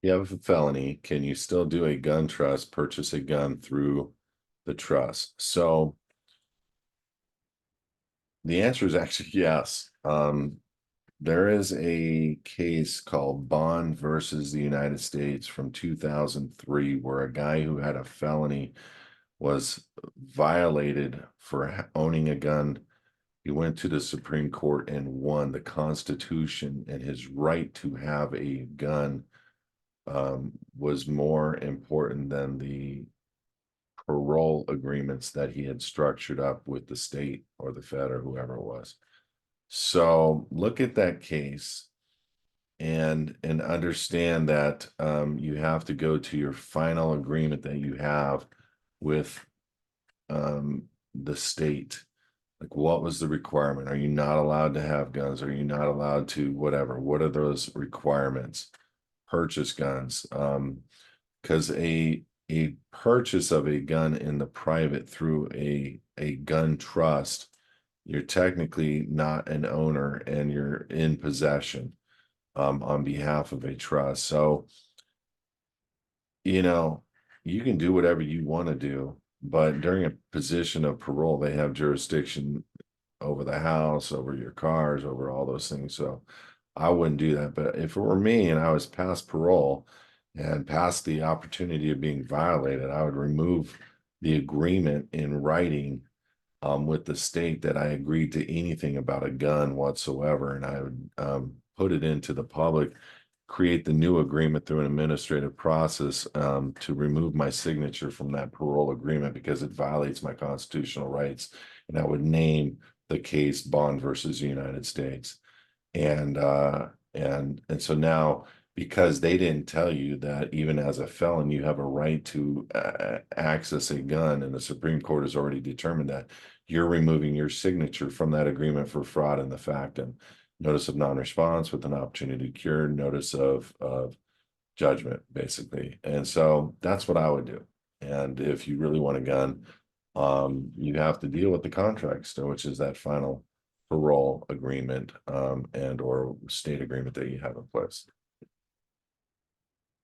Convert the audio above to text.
you have a felony, can you still do a gun trust, purchase a gun through the trust? So the answer is actually yes. There is a case called Bond versus the United States from 2003 where a guy who had a felony was violated for owning a gun. He went to the Supreme Court and won. The Constitution and his right to have a gun was more important than the parole agreements that he had structured up with the state or the Fed or whoever it was. So look at that case and understand that you have to go to your final agreement that you have with the state. Like, what was the requirement? Are you not allowed to have guns? Are you not allowed to whatever? What are those requirements? Purchase guns. Because a purchase of a gun in the private through a gun trust, you're technically not an owner and you're in possession on behalf of a trust. So, you know, you can do whatever you want to do, but during a position of parole, they have jurisdiction over the house, over your cars, over all those things. So I wouldn't do that. But if it were me and I was past parole and past the opportunity of being violated, I would remove the agreement in writing with the state that I agreed to anything about a gun whatsoever. And I would put it into the public, create the new agreement through an administrative process to remove my signature from that parole agreement because it violates my constitutional rights. And I would name the case Bond versus the United States. And so now, because they didn't tell you that even as a felon you have a right to access a gun, and the Supreme Court has already determined that, you're removing your signature from that agreement for fraud in the factum. Notice of non-response with an opportunity to cure, notice of judgment, basically. And so that's what I would do. And if you really want a gun, you have to deal with the contract still, which is that final parole agreement and or state agreement that you have in place.